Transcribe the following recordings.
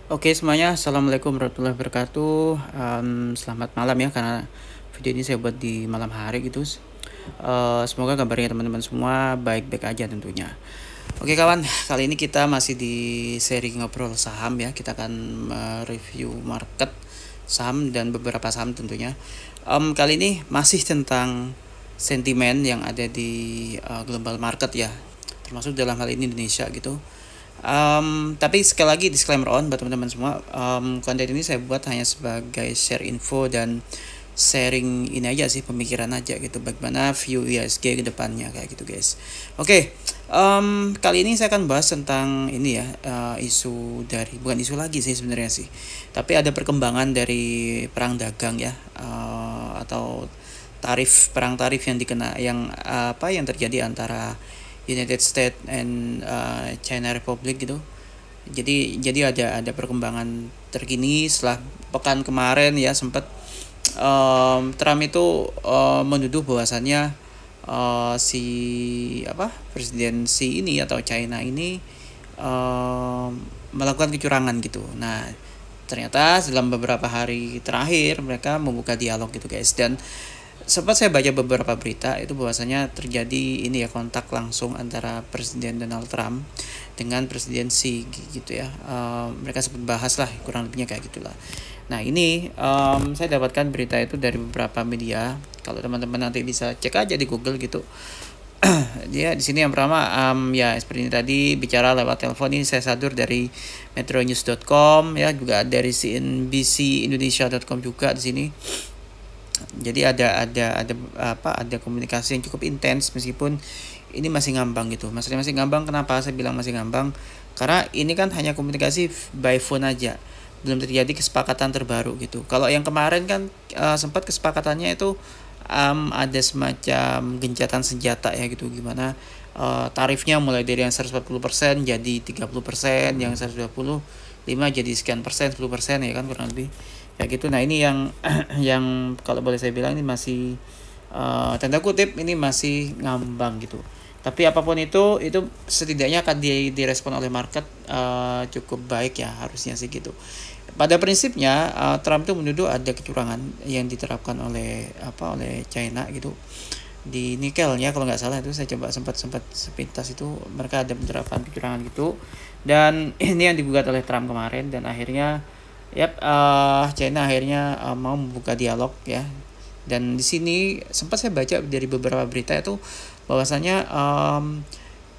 Oke semuanya, Assalamualaikum warahmatullahi wabarakatuh. Selamat malam ya, karena video ini saya buat di malam hari gitu. Semoga kabarnya teman-teman semua baik-baik aja tentunya. Oke kawan, kali ini kita masih di seri ngobrol saham ya. Kita akan review market saham dan beberapa saham tentunya. Kali ini masih tentang sentimen yang ada di global market ya, termasuk dalam hal ini Indonesia gitu. Tapi sekali lagi disclaimer on buat teman-teman semua, konten ini saya buat hanya sebagai share info dan sharing ini aja sih, pemikiran aja gitu, bagaimana view IHSG ke depannya kayak gitu guys. Oke, kali ini saya akan bahas tentang ini ya, isu dari, bukan isu lagi sih sebenarnya sih, tapi ada perkembangan dari perang dagang ya, atau perang tarif yang yang terjadi antara United States and China Republic gitu. Jadi ada perkembangan terkini setelah pekan kemarin ya, sempat Trump itu menuduh bahwasannya si presiden si ini atau China ini melakukan kecurangan gitu. Nah, ternyata dalam beberapa hari terakhir mereka membuka dialog gitu guys, dan sempat saya baca beberapa berita itu bahwasanya terjadi ini ya, kontak langsung antara Presiden Donald Trump dengan Presiden Xi gitu ya. Mereka sempat bahas lah, kurang lebihnya kayak gitulah. Nah ini saya dapatkan berita itu dari beberapa media. Kalau teman-teman nanti bisa cek aja di Google gitu. Dia di sini yang pertama ya seperti ini tadi, bicara lewat telepon ini saya sadur dari metronews.com ya, juga dari cnbcindonesia.com juga di sini. Jadi ada komunikasi yang cukup intens meskipun ini masih ngambang gitu. Maksudnya masih ngambang, kenapa saya bilang masih ngambang? Karena ini kan hanya komunikasi by phone aja, belum terjadi kesepakatan terbaru gitu. Kalau yang kemarin kan sempat kesepakatannya itu ada semacam gencatan senjata ya gitu, gimana tarifnya mulai dari yang 140% jadi 30%, yang 125 jadi sekian persen, 10% ya kan, kurang lebih kayak gitu. Nah ini yang yang kalau boleh saya bilang ini masih tanda kutip ini masih ngambang gitu. Tapi apapun itu setidaknya akan direspon oleh market cukup baik ya, harusnya sih gitu. Pada prinsipnya Trump itu menuduh ada kecurangan yang diterapkan oleh China gitu di nikelnya, kalau nggak salah itu saya coba sempat sepintas itu mereka ada penerapan kecurangan gitu, dan ini yang digugat oleh Trump kemarin, dan akhirnya China akhirnya mau membuka dialog ya. Dan di sini sempat saya baca dari beberapa berita itu bahwasanya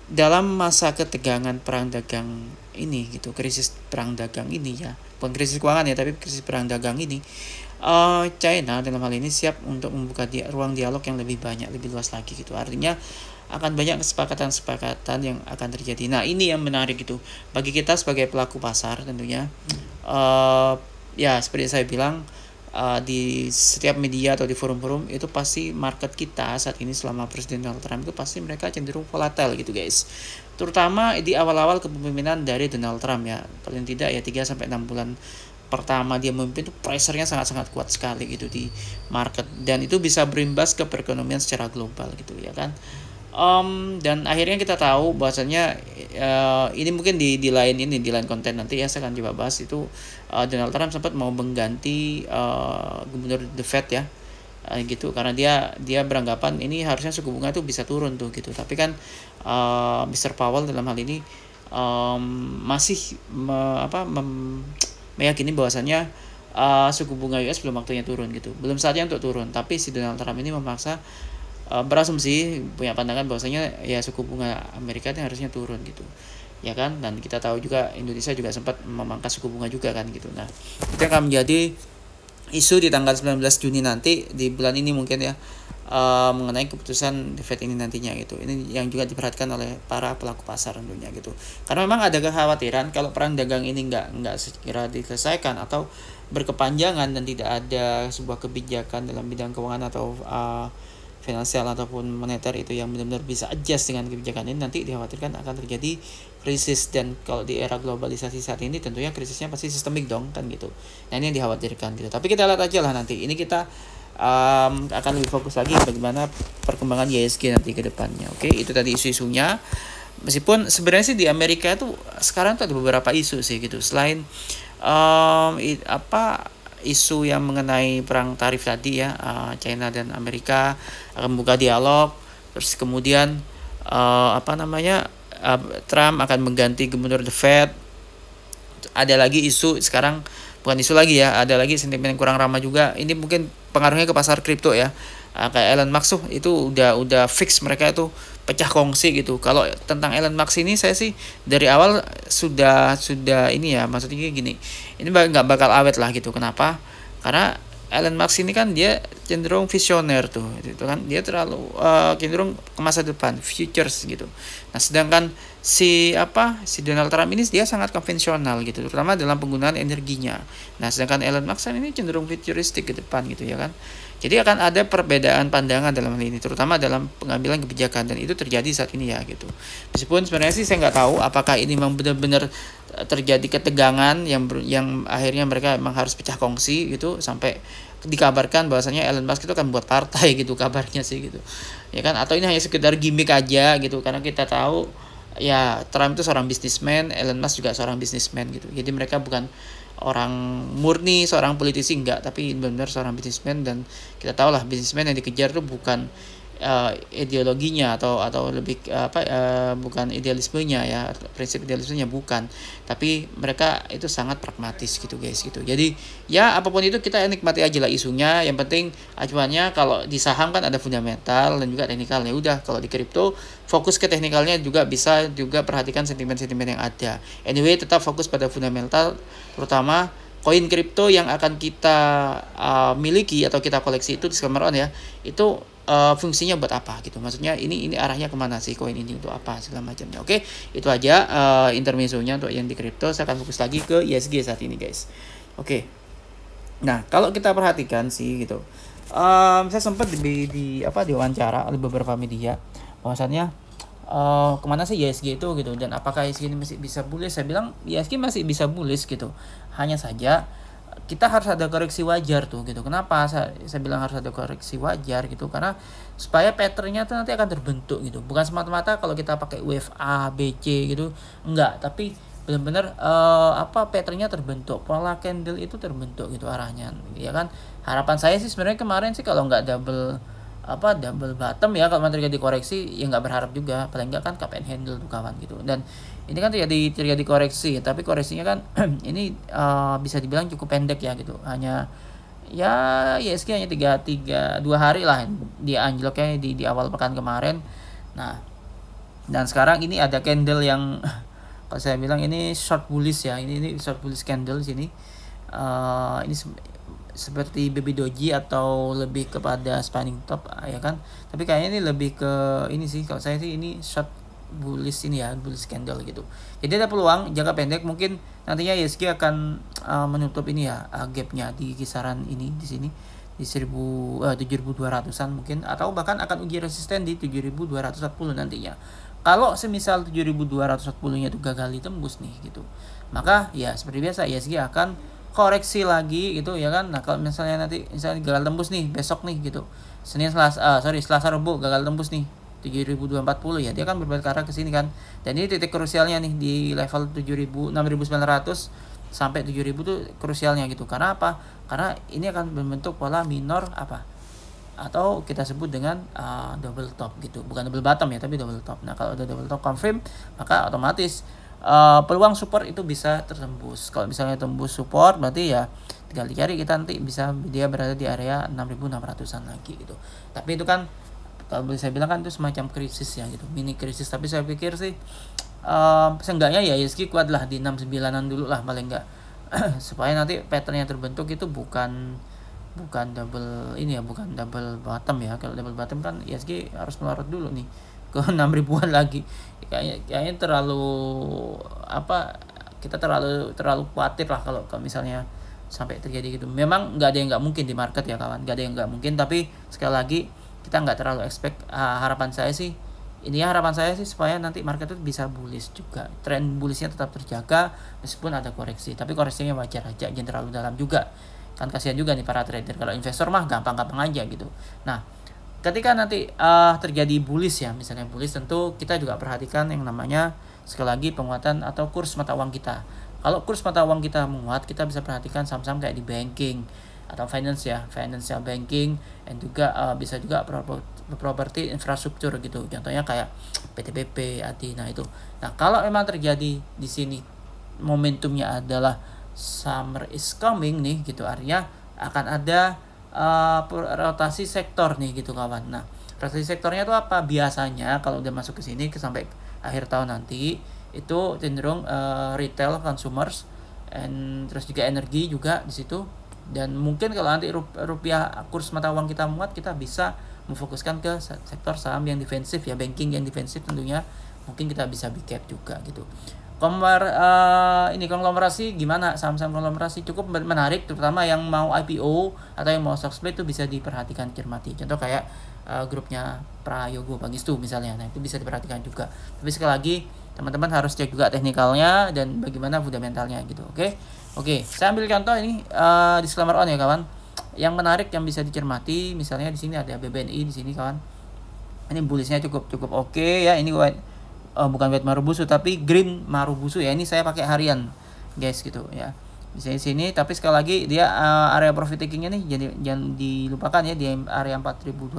dalam masa ketegangan perang dagang ini gitu, krisis perang dagang ini ya, bukan krisis keuangan ya, tapi krisis perang dagang ini, China dalam hal ini siap untuk membuka ruang dialog yang lebih banyak, lebih luas lagi gitu. Artinya akan banyak kesepakatan yang akan terjadi. Nah ini yang menarik gitu bagi kita sebagai pelaku pasar tentunya. Ya seperti saya bilang, di setiap media atau di forum-forum itu pasti market kita saat ini selama Presiden Donald Trump itu pasti mereka cenderung volatile gitu guys, terutama di awal-awal kepemimpinan dari Donald Trump ya. Paling tidak ya 3-6 bulan pertama dia memimpin itu pressure-nya sangat-sangat kuat sekali gitu di market, dan itu bisa berimbas ke perekonomian secara global gitu ya kan. Dan akhirnya kita tahu bahwasanya ini mungkin di lain konten nanti ya saya akan coba bahas itu, Donald Trump sempat mau mengganti gubernur The Fed ya gitu, karena dia beranggapan ini harusnya suku bunga itu bisa turun tuh gitu, tapi kan Mr. Powell dalam hal ini masih meyakini bahwasannya suku bunga US belum waktunya turun gitu, belum saatnya untuk turun. Tapi si Donald Trump ini memaksa berasumsi, punya pandangan bahwasanya ya suku bunga Amerika itu harusnya turun gitu ya kan. Dan kita tahu juga Indonesia juga sempat memangkas suku bunga juga kan gitu. Nah itu akan menjadi isu di tanggal 19 Juni nanti, di bulan ini mungkin ya, mengenai keputusan The Fed ini nantinya gitu. Ini yang juga diperhatikan oleh para pelaku pasar tentunya gitu, karena memang ada kekhawatiran kalau perang dagang ini nggak segera diselesaikan atau berkepanjangan dan tidak ada sebuah kebijakan dalam bidang keuangan atau finansial ataupun moneter itu yang benar-benar bisa adjust dengan kebijakan ini, nanti dikhawatirkan akan terjadi krisis. Dan kalau di era globalisasi saat ini tentunya krisisnya pasti sistemik dong kan gitu. Nah ini yang dikhawatirkan gitu, tapi kita lihat aja lah nanti. Ini kita akan lebih fokus lagi bagaimana perkembangan IHSG nanti ke depannya. Oke, itu tadi isu-isunya. Meskipun sebenarnya sih di Amerika itu sekarang tuh ada beberapa isu sih gitu, selain isu yang mengenai perang tarif tadi ya, China dan Amerika akan membuka dialog. Terus kemudian Trump akan mengganti gubernur The Fed. Ada lagi isu sekarang, bukan isu lagi ya, ada lagi sentimen yang kurang ramah juga. Ini mungkin pengaruhnya ke pasar kripto ya. Kayak Elon Musk itu udah fix mereka itu pecah kongsi gitu. Kalau tentang Elon Musk ini saya sih dari awal sudah ini ya, maksudnya gini, ini nggak bakal awet lah gitu. Kenapa? Karena Elon Musk ini kan dia cenderung visioner tuh, itu kan dia terlalu cenderung ke masa depan, futures gitu. Nah, sedangkan si Donald Trump ini dia sangat konvensional gitu, terutama dalam penggunaan energinya. Nah, sedangkan Elon Musk ini cenderung futuristik ke depan gitu ya kan. Jadi akan ada perbedaan pandangan dalam hal ini, terutama dalam pengambilan kebijakan, dan itu terjadi saat ini ya gitu. Meskipun sebenarnya sih saya nggak tahu apakah ini memang benar-benar terjadi ketegangan yang akhirnya mereka memang harus pecah kongsi gitu, sampai dikabarkan bahwasanya Elon Musk itu akan buat partai gitu kabarnya sih gitu. Ya kan, atau ini hanya sekedar gimmick aja gitu, karena kita tahu ya Trump itu seorang bisnismen, Elon Musk juga seorang bisnismen gitu. Jadi mereka bukan orang murni seorang politisi, enggak, tapi benar-benar seorang bisnismen. Dan kita tahu lah bisnismen yang dikejar itu bukan ideologinya atau lebih bukan idealismenya ya, prinsip idealismenya bukan, tapi mereka itu sangat pragmatis gitu guys gitu. Jadi ya apapun itu kita nikmati aja lah isunya, yang penting acuannya kalau di saham kan ada fundamental dan juga teknikal. Ya udah, kalau di kripto fokus ke teknikalnya, juga bisa juga perhatikan sentimen-sentimen yang ada. Anyway, tetap fokus pada fundamental, terutama koin kripto yang akan kita miliki atau kita koleksi itu, disclaimer on ya, itu fungsinya buat apa gitu, maksudnya ini arahnya kemana sih koin ini, untuk apa segala macamnya. Oke, itu aja intermezzonya untuk yang di kripto. Saya akan fokus lagi ke ISG saat ini guys. Oke, nah kalau kita perhatikan sih gitu, saya sempat di wawancara oleh beberapa media bahwasannya kemana sih ISG itu gitu, dan apakah ISG ini masih bisa bullish. Saya bilang ISG masih bisa bullish gitu, hanya saja kita harus ada koreksi wajar tuh gitu. Kenapa saya bilang harus ada koreksi wajar gitu? Karena supaya patternnya tuh nanti akan terbentuk gitu, bukan semata-mata kalau kita pakai wave A, B, C gitu, enggak, tapi benar-benar patternnya terbentuk, pola candle itu terbentuk gitu arahnya ya kan. Harapan saya sih sebenarnya kemarin sih kalau nggak double bottom ya, kalau terjadi koreksi ya nggak berharap juga, paling nggak kan cup and handle tuh kawan gitu. Dan ini kan terjadi koreksi, tapi koreksinya kan ini bisa dibilang cukup pendek ya gitu, hanya ya ISG hanya 2 hari lah dia anjloknya di awal pekan kemarin. Nah, dan sekarang ini ada candle yang kalau saya bilang ini short bullish ya, ini short bullish candle di sini. Ini seperti baby doji atau lebih kepada spanning top ya kan, tapi kayaknya ini lebih ke ini sih, kalau saya sih ini short bullish ini ya, bullish candle gitu. Jadi ada peluang jangka pendek mungkin nantinya ISG akan menutup ini ya, gapnya di kisaran ini di sini di 7.200-an mungkin, atau bahkan akan uji resisten di 7.240 nantinya. Kalau semisal 7.240-nya itu gagal ditembus nih gitu, maka ya seperti biasa ISG akan koreksi lagi gitu ya kan. Nah, kalau misalnya nanti gagal tembus nih besok nih gitu, Selasa Rabu gagal tembus nih 7.240 ya, dia akan berbalik arah ke sini kan. Dan ini titik krusialnya nih di level 6.900 sampai 7.000 itu krusialnya gitu. Karena apa? Karena ini akan membentuk pola minor atau kita sebut dengan double top gitu, bukan double bottom ya, tapi double top. Nah, kalau udah double top confirm, maka otomatis peluang support itu bisa tertembus. Kalau misalnya tembus support, berarti ya tinggal dicari kita nanti bisa dia berada di area 6.600-an lagi gitu. Tapi itu kan kalau boleh saya bilang kan itu semacam krisis ya gitu, mini krisis. Tapi saya pikir sih seenggaknya ya ISG kuat lah di 69-an dulu lah paling enggak supaya nanti pattern yang terbentuk itu bukan double ini ya, bukan double bottom ya. Kalau double bottom kan ISG harus melorot dulu nih ke 6.000-an lagi. Kayaknya kita terlalu khawatir lah kalau misalnya sampai terjadi gitu. Memang nggak ada yang nggak mungkin di market ya kawan, nggak ada yang nggak mungkin, tapi sekali lagi kita nggak terlalu expect. Harapan saya sih supaya nanti market itu bisa bullish juga, tren bullishnya tetap terjaga meskipun ada koreksi, tapi koreksinya wajar aja, jangan terlalu dalam juga kan, kasihan juga nih para trader. Kalau investor mah gampang-gampang aja gitu. Nah, ketika nanti terjadi bullish ya, misalnya bullish, tentu kita juga perhatikan yang namanya sekali lagi penguatan atau kurs mata uang kita. Kalau kurs mata uang kita menguat, kita bisa perhatikan saham-saham kayak di banking atau finance ya, financial banking, dan juga bisa juga properti infrastruktur gitu. Contohnya kayak PTBP, ADI. Nah itu. Nah kalau memang terjadi di sini momentumnya adalah summer is coming nih gitu, artinya akan ada rotasi sektor nih gitu kawan. Nah rotasi sektornya itu apa? Biasanya kalau udah masuk ke sini sampai akhir tahun nanti itu cenderung retail consumers, and terus juga energi juga di situ. Dan mungkin kalau nanti rupiah kurs mata uang kita menguat, kita bisa memfokuskan ke sektor saham yang defensif ya, banking yang defensif tentunya. Mungkin kita bisa big cap juga gitu. Ini konglomerasi gimana? Saham-saham konglomerasi cukup menarik, terutama yang mau IPO atau yang mau stock split itu bisa diperhatikan, cermati. Contoh kayak grupnya Prayogo Pangestu misalnya. Nah itu bisa diperhatikan juga. Tapi sekali lagi teman-teman harus cek juga teknikalnya dan bagaimana fundamentalnya gitu. Oke, saya ambil contoh ini disclaimer on ya kawan. Yang menarik yang bisa dicermati, misalnya di sini ada BBNI di sini kawan. Ini bullishnya cukup oke ya. Ini bukan white Marubozu tapi green Marubozu ya. Ini saya pakai harian guys gitu ya. Di sini tapi sekali lagi dia area profit takingnya nih jangan dilupakan ya, di area 4.200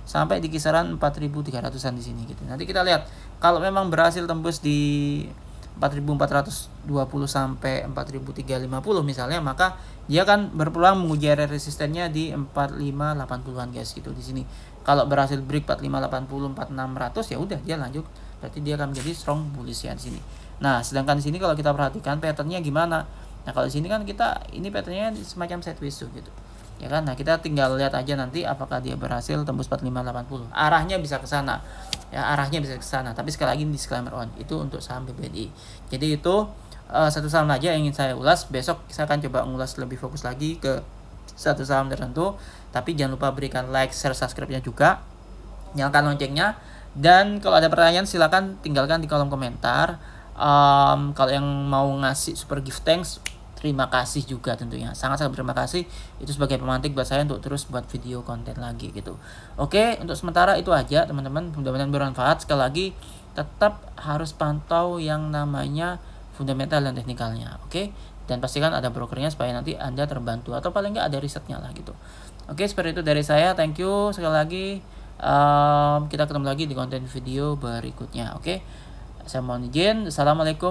sampai di kisaran 4.300-an di sini gitu. Nanti kita lihat kalau memang berhasil tembus di 4.420 sampai 4.350 misalnya, maka dia akan berpeluang menguji area resistennya di 4580-an guys gitu di sini. Kalau berhasil break 4580 4600 ya udah dia lanjut, berarti dia akan menjadi strong bullish ya di sini. Nah, sedangkan di sini kalau kita perhatikan patternnya gimana? Nah, kalau di sini kan kita ini patternnya semacam sideways tuh gitu. Ya kan? Nah, kita tinggal lihat aja nanti apakah dia berhasil tembus 4580. Arahnya bisa ke sana. Ya, arahnya bisa ke sana. Tapi sekali lagi disclaimer on, itu untuk saham BBNI. Jadi itu satu saham aja yang ingin saya ulas. Besok saya akan coba ngulas lebih fokus lagi ke satu saham tertentu. Tapi jangan lupa berikan like, share, subscribe-nya juga. Nyalakan loncengnya. Dan kalau ada pertanyaan silakan tinggalkan di kolom komentar. Kalau yang mau ngasih super gift thanks, terima kasih juga tentunya, sangat-sangat berterima kasih. Itu sebagai pemantik buat saya untuk terus buat video konten lagi gitu. Oke, untuk sementara itu aja teman-teman, mudah-mudahan bermanfaat. Sekali lagi tetap harus pantau yang namanya fundamental dan teknikalnya, oke? Dan pastikan ada brokernya supaya nanti Anda terbantu, atau paling nggak ada risetnya lah gitu. Oke, seperti itu dari saya. Thank you sekali lagi. Kita ketemu lagi di konten video berikutnya. Oke, saya mohon izin. Assalamualaikum.